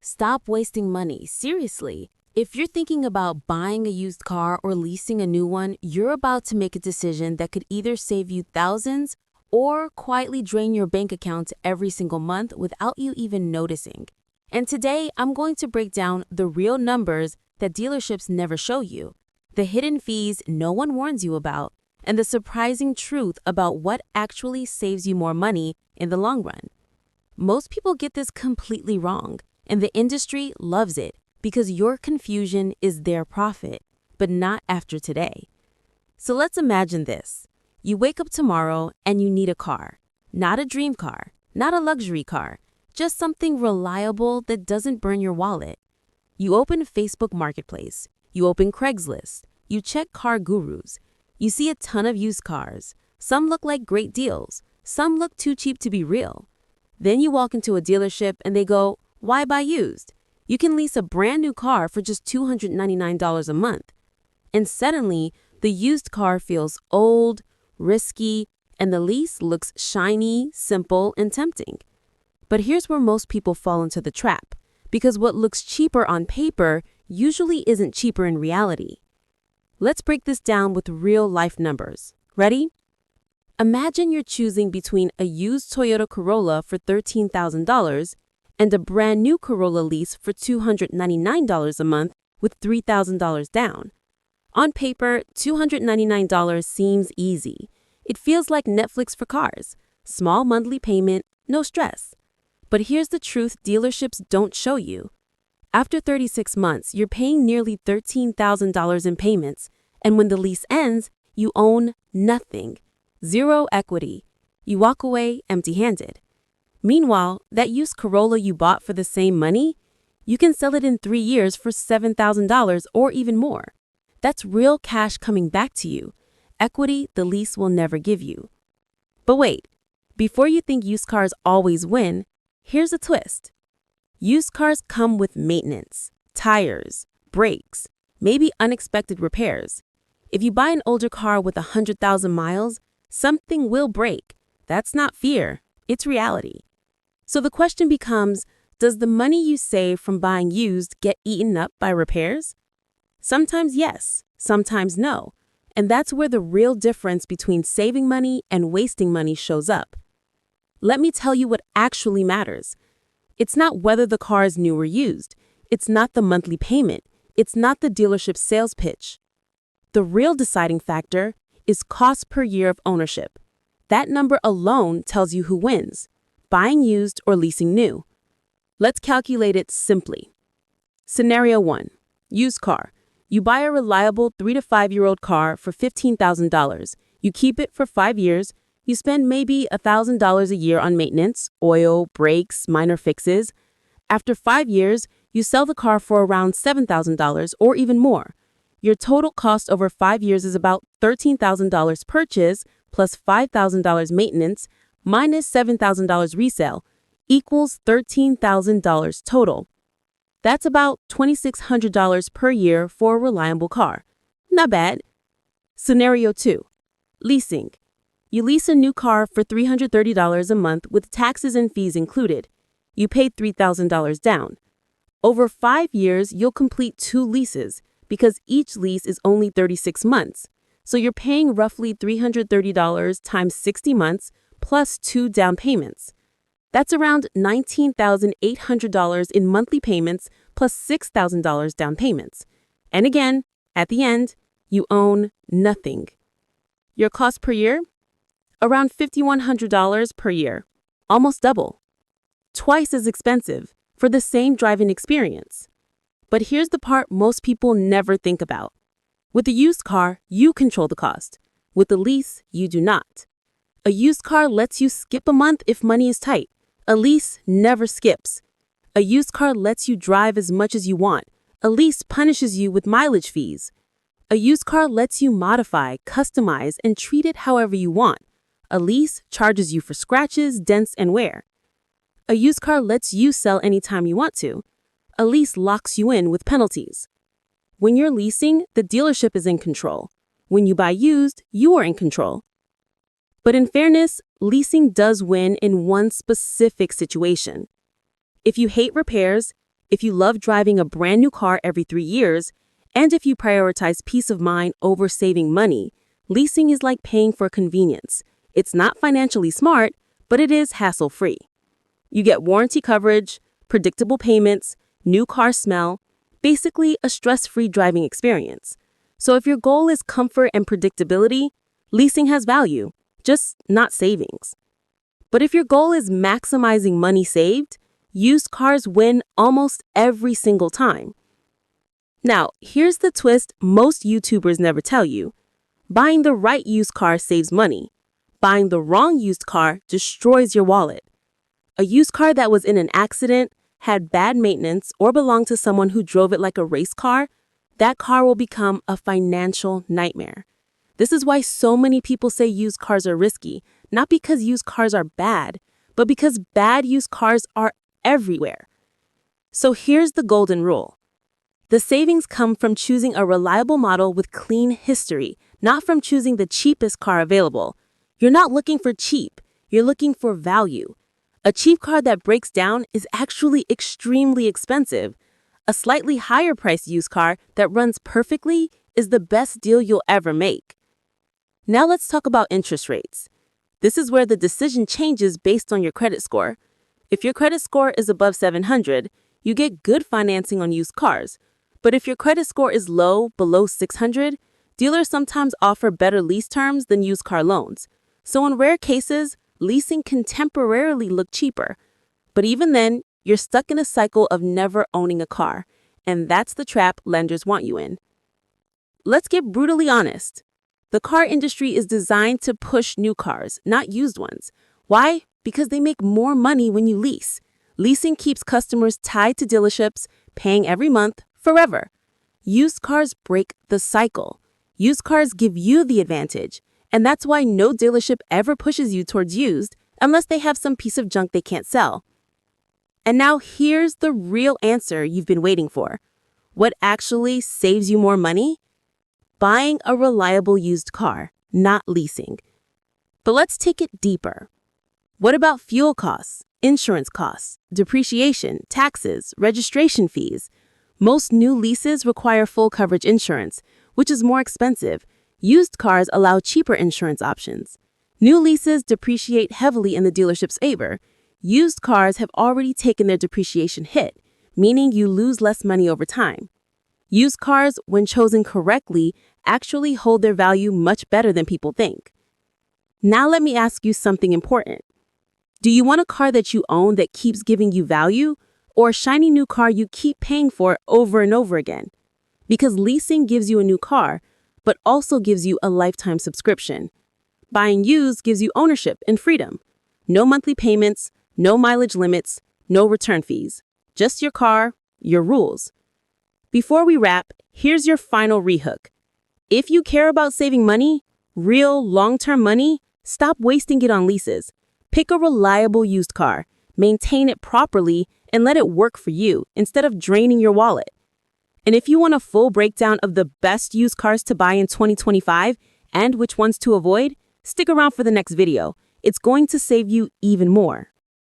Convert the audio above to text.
Stop wasting money. Seriously. If you're thinking about buying a used car or leasing a new one, you're about to make a decision that could either save you thousands or quietly drain your bank account every single month without you even noticing. And today, I'm going to break down the real numbers that dealerships never show you, the hidden fees no one warns you about, and the surprising truth about what actually saves you more money in the long run. Most people get this completely wrong, and the industry loves it because your confusion is their profit, but not after today. So let's imagine this. You wake up tomorrow and you need a car. Not a dream car, not a luxury car, just something reliable that doesn't burn your wallet. You open Facebook Marketplace, you open Craigslist, you check car gurus. You see a ton of used cars. Some look like great deals, some look too cheap to be real. Then you walk into a dealership and they go, "Why buy used? You can lease a brand new car for just $299 a month." And suddenly, the used car feels old, risky, and the lease looks shiny, simple, and tempting. But here's where most people fall into the trap, because what looks cheaper on paper usually isn't cheaper in reality. Let's break this down with real-life numbers. Ready? Imagine you're choosing between a used Toyota Corolla for $13,000 and a brand new Corolla lease for $299 a month with $3,000 down. On paper, $299 seems easy. It feels like Netflix for cars. Small monthly payment, no stress. But here's the truth dealerships don't show you. After 36 months, you're paying nearly $13,000 in payments, and when the lease ends, you own nothing. Zero equity. You walk away empty-handed. Meanwhile, that used Corolla you bought for the same money, you can sell it in 3 years for $7,000 or even more. That's real cash coming back to you. Equity the lease will never give you. But wait, before you think used cars always win, here's a twist. Used cars come with maintenance, tires, brakes, maybe unexpected repairs. If you buy an older car with 100,000 miles, something will break. That's not fear, it's reality. So the question becomes, does the money you save from buying used get eaten up by repairs? Sometimes yes, sometimes no. And that's where the real difference between saving money and wasting money shows up. Let me tell you what actually matters. It's not whether the car is new or used. It's not the monthly payment. It's not the dealership's sales pitch. The real deciding factor is cost per year of ownership. That number alone tells you who wins, buying used or leasing new. Let's calculate it simply. Scenario 1. Used car. You buy a reliable 3 to 5-year-old car for $15,000. You keep it for 5 years. You spend maybe $1,000 a year on maintenance, oil, brakes, minor fixes. After 5 years, you sell the car for around $7,000 or even more. Your total cost over 5 years is about $13,000 purchase plus $5,000 maintenance minus $7,000 resale equals $13,000 total. That's about $2,600 per year for a reliable car. Not bad. Scenario 2. Leasing. You lease a new car for $330 a month with taxes and fees included. You paid $3,000 down. Over 5 years, you'll complete 2 leases because each lease is only 36 months. So you're paying roughly $330 times 60 months plus 2 down payments. That's around $19,800 in monthly payments plus $6,000 down payments. And again, at the end, you own nothing. Your cost per year? Around $5,100 per year, almost double. Twice as expensive for the same driving experience. But here's the part most people never think about. With a used car, you control the cost. With a lease, you do not. A used car lets you skip a month if money is tight. A lease never skips. A used car lets you drive as much as you want. A lease punishes you with mileage fees. A used car lets you modify, customize, and treat it however you want. A lease charges you for scratches, dents, and wear. A used car lets you sell anytime you want to. A lease locks you in with penalties. When you're leasing, the dealership is in control. When you buy used, you are in control. But in fairness, leasing does win in one specific situation. If you hate repairs, if you love driving a brand new car every 3 years, and if you prioritize peace of mind over saving money, leasing is like paying for convenience. It's not financially smart, but it is hassle-free. You get warranty coverage, predictable payments, new car smell, basically a stress-free driving experience. So if your goal is comfort and predictability, leasing has value, just not savings. But if your goal is maximizing money saved, used cars win almost every single time. Now, here's the twist most YouTubers never tell you. Buying the right used car saves money. Buying the wrong used car destroys your wallet. A used car that was in an accident, had bad maintenance, or belonged to someone who drove it like a race car, that car will become a financial nightmare. This is why so many people say used cars are risky, not because used cars are bad, but because bad used cars are everywhere. So here's the golden rule. The savings come from choosing a reliable model with clean history, not from choosing the cheapest car available. You're not looking for cheap, you're looking for value. A cheap car that breaks down is actually extremely expensive. A slightly higher priced used car that runs perfectly is the best deal you'll ever make. Now let's talk about interest rates. This is where the decision changes based on your credit score. If your credit score is above 700, you get good financing on used cars. But if your credit score is low, below 600, dealers sometimes offer better lease terms than used car loans. So in rare cases, leasing can temporarily look cheaper. But even then, you're stuck in a cycle of never owning a car. And that's the trap lenders want you in. Let's get brutally honest. The car industry is designed to push new cars, not used ones. Why? Because they make more money when you lease. Leasing keeps customers tied to dealerships, paying every month, forever. Used cars break the cycle. Used cars give you the advantage. And that's why no dealership ever pushes you towards used unless they have some piece of junk they can't sell. And now here's the real answer you've been waiting for. What actually saves you more money? Buying a reliable used car, not leasing. But let's take it deeper. What about fuel costs, insurance costs, depreciation, taxes, registration fees? Most new leases require full coverage insurance, which is more expensive. Used cars allow cheaper insurance options. New leases depreciate heavily in the dealership's favor. Used cars have already taken their depreciation hit, meaning you lose less money over time. Used cars, when chosen correctly, actually hold their value much better than people think. Now let me ask you something important. Do you want a car that you own that keeps giving you value, or a shiny new car you keep paying for over and over again? Because leasing gives you a new car, but also gives you a lifetime subscription. Buying used gives you ownership and freedom. No monthly payments, no mileage limits, no return fees. Just your car, your rules. Before we wrap, here's your final rehook. If you care about saving money, real long-term money, stop wasting it on leases. Pick a reliable used car, maintain it properly, and let it work for you instead of draining your wallet. And if you want a full breakdown of the best used cars to buy in 2025 and which ones to avoid, stick around for the next video. It's going to save you even more.